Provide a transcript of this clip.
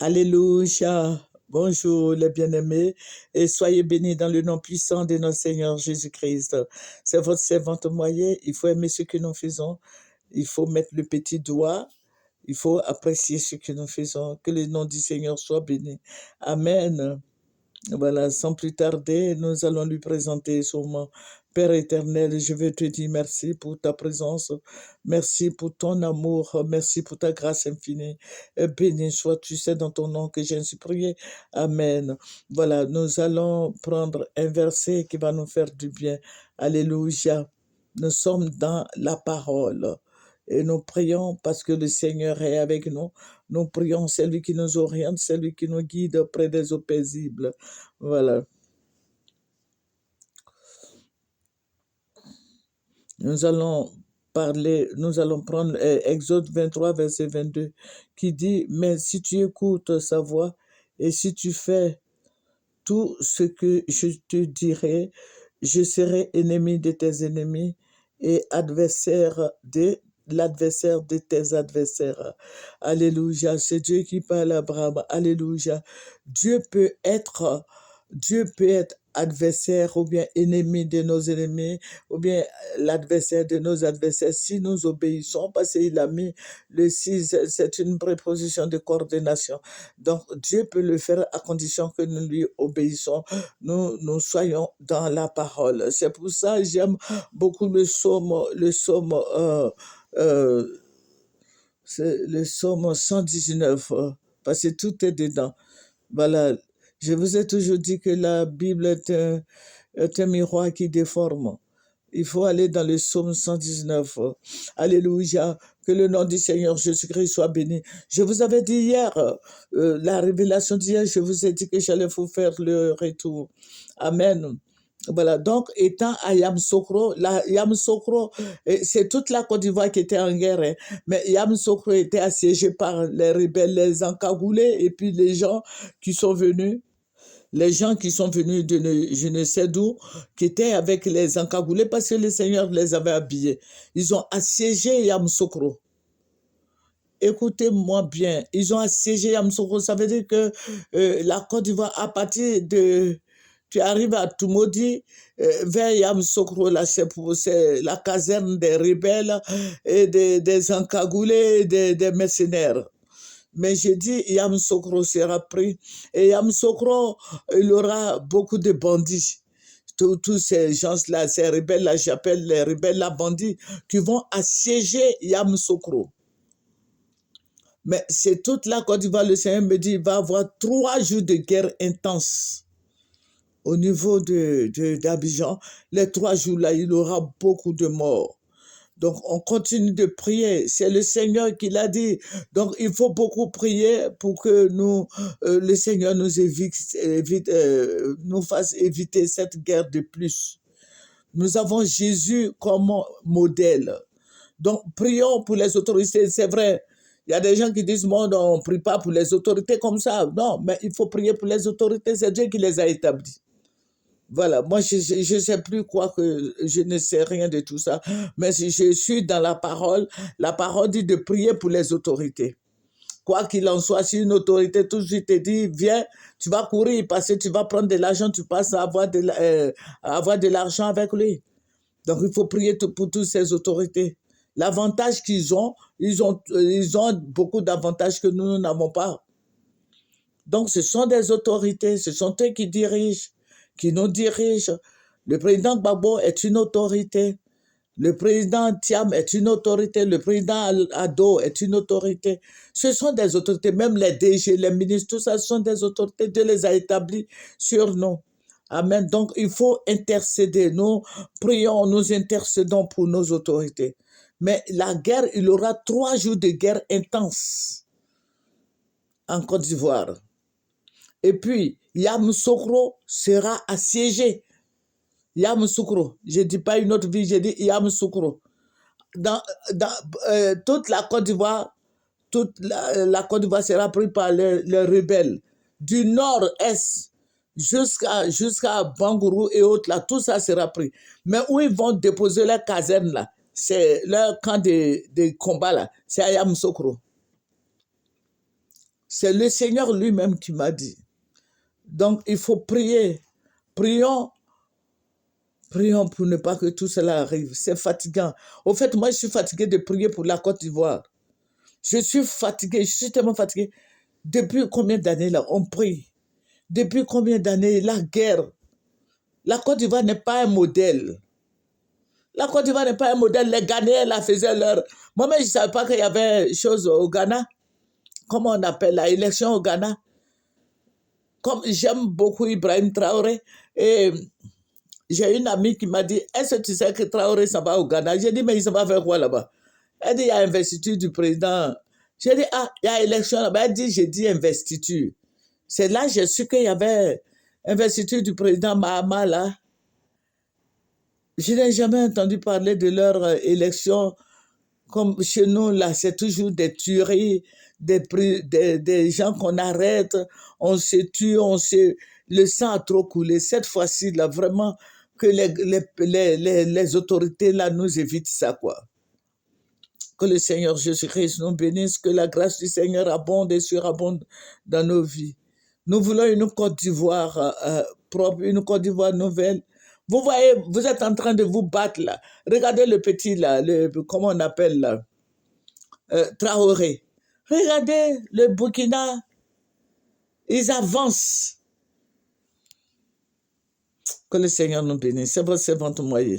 Alléluia. Bonjour les bien-aimés et soyez bénis dans le nom puissant de notre Seigneur Jésus-Christ. C'est votre servante moyen. Il faut aimer ce que nous faisons. Il faut mettre le petit doigt. Il faut apprécier ce que nous faisons. Que le nom du Seigneur soit béni. Amen. Voilà, sans plus tarder, nous allons lui présenter sûrement. Père éternel, je veux te dire merci pour ta présence, merci pour ton amour, merci pour ta grâce infinie. Et béni sois-tu, c'est dans ton nom que j'ai ainsi prié. Amen. Voilà, nous allons prendre un verset qui va nous faire du bien. Alléluia. Nous sommes dans la parole. Et nous prions parce que le Seigneur est avec nous. Nous prions, c'est lui qui nous oriente, c'est lui qui nous guide près des eaux paisibles. Voilà. Nous allons nous allons prendre Exode 23, verset 22, qui dit, mais si tu écoutes sa voix et si tu fais tout ce que je te dirai, je serai ennemi de tes ennemis et l'adversaire de tes adversaires. Alléluia, c'est Dieu qui parle à Abraham. Alléluia. Dieu peut être adversaire ou bien ennemi de nos ennemis ou bien l'adversaire de nos adversaires si nous obéissons parce qu'il a mis le 6, c'est une préposition de coordination. Donc Dieu peut le faire à condition que nous lui obéissons, nous soyons dans la parole. C'est pour ça que j'aime beaucoup euh, le psaume 119 parce que tout est dedans. Voilà, je vous ai toujours dit que la Bible est un miroir qui déforme. Il faut aller dans le psaume 119. Alléluia. Que le nom du Seigneur Jésus-Christ soit béni. Je vous avais dit hier, la révélation d'hier, je vous ai dit que j'allais vous faire le retour. Amen. Voilà, donc étant à Yamoussoukro, c'est toute la Côte d'Ivoire qui était en guerre, hein, mais Yamoussoukro était assiégé par les rebelles, les encagoulés, et puis qui sont venus les gens qui sont venus de je ne sais d'où, qui étaient avec les encagoulés parce que le Seigneur les avait habillés. Ils ont assiégé Yamoussoukro. Écoutez-moi bien, ils ont assiégé Yamoussoukro. Ça veut dire que la Côte d'Ivoire, à partir de... Tu arrives à Toumoudi, vers Yamoussoukro, là, c'est la caserne des rebelles et des encagoulés, des mercenaires. Mais j'ai dit, Yamoussoukro sera pris. Et Yamoussoukro, il aura beaucoup de bandits. Tous ces gens-là, ces rebelles-là, j'appelle les rebelles-là bandits, qui vont assiéger Yamoussoukro. Mais c'est toute la Côte d'Ivoire, le Seigneur me dit, il va y avoir 3 jours de guerre intense. Au niveau d'Abidjan, les 3 jours-là, il y aura beaucoup de morts. Donc, on continue de prier. C'est le Seigneur qui l'a dit. Donc, il faut beaucoup prier pour que le Seigneur nous nous fasse éviter cette guerre de plus. Nous avons Jésus comme modèle. Donc, prions pour les autorités. C'est vrai, il y a des gens qui disent, on ne prie pas pour les autorités comme ça. Non, mais il faut prier pour les autorités. C'est Dieu qui les a établis. Voilà, moi je ne sais plus quoi que je ne sais rien de tout ça, mais si je suis dans la parole dit de prier pour les autorités. Quoi qu'il en soit, si une autorité tout de suite te dit, viens, tu vas courir parce que tu vas prendre de l'argent, tu passes à avoir de l'argent avec lui. Donc il faut prier pour toutes ces autorités. L'avantage qu'ils ont, ils ont beaucoup d'avantages que nous n'avons pas. Donc ce sont des autorités, ce sont eux qui nous dirigent. Le président Gbagbo est une autorité. Le président Thiam est une autorité. Le président Ado est une autorité. Ce sont des autorités. Même les DG, les ministres, tout ça, ce sont des autorités. Dieu les a établis sur nous. Amen. Donc, il faut intercéder. Nous prions, nous intercédons pour nos autorités. Mais la guerre, il y aura 3 jours de guerre intense en Côte d'Ivoire. Et puis, Yamoussoukro sera assiégé. Yamoussoukro. Je ne dis pas une autre ville, je dis Yamoussoukro. Dans toute la Côte d'Ivoire, la Côte d'Ivoire sera prise par les rebelles. Du nord-est jusqu'à Bangourou et autres, là, tout ça sera pris. Mais où ils vont déposer leur caserne, là, c'est leur camp de combat, là, c'est à Yamoussoukro. C'est le Seigneur lui-même qui m'a dit. Donc, il faut prier. Prions. Prions pour ne pas que tout cela arrive. C'est fatigant. Au fait, moi, je suis fatigué de prier pour la Côte d'Ivoire. Je suis fatigué. Je suis tellement fatigué. Depuis combien d'années, là, on prie? Depuis combien d'années, la guerre? La Côte d'Ivoire n'est pas un modèle. La Côte d'Ivoire n'est pas un modèle. Les Ghanéens, là, faisaient leur... Moi-même, je ne savais pas qu'il y avait chose au Ghana. Comment on appelle la élection au Ghana? Comme j'aime beaucoup Ibrahim Traoré, et j'ai une amie qui m'a dit, est-ce que tu sais que Traoré s'en va au Ghana? J'ai dit, mais il s'en va faire quoi là-bas? Elle dit, il y a investiture du président. J'ai dit, ah, il y a élection là-bas. Elle dit, j'ai dit investiture. C'est là que j'ai su qu'il y avait investiture du président Mahama là. Je n'ai jamais entendu parler de leur élection. Comme chez nous, là, c'est toujours des tueries, des gens qu'on arrête, on se tue, le sang a trop coulé. Cette fois-ci, là, vraiment, que les autorités, là, nous évitent ça, quoi. Que le Seigneur Jésus-Christ nous bénisse, que la grâce du Seigneur abonde et surabonde dans nos vies. Nous voulons une Côte d'Ivoire propre, une Côte d'Ivoire nouvelle. Vous voyez, vous êtes en train de vous battre là. Regardez le petit là, comment on appelle là, Traoré. Regardez le Burkina, ils avancent. Que le Seigneur nous bénisse. C'est votre servante moyen.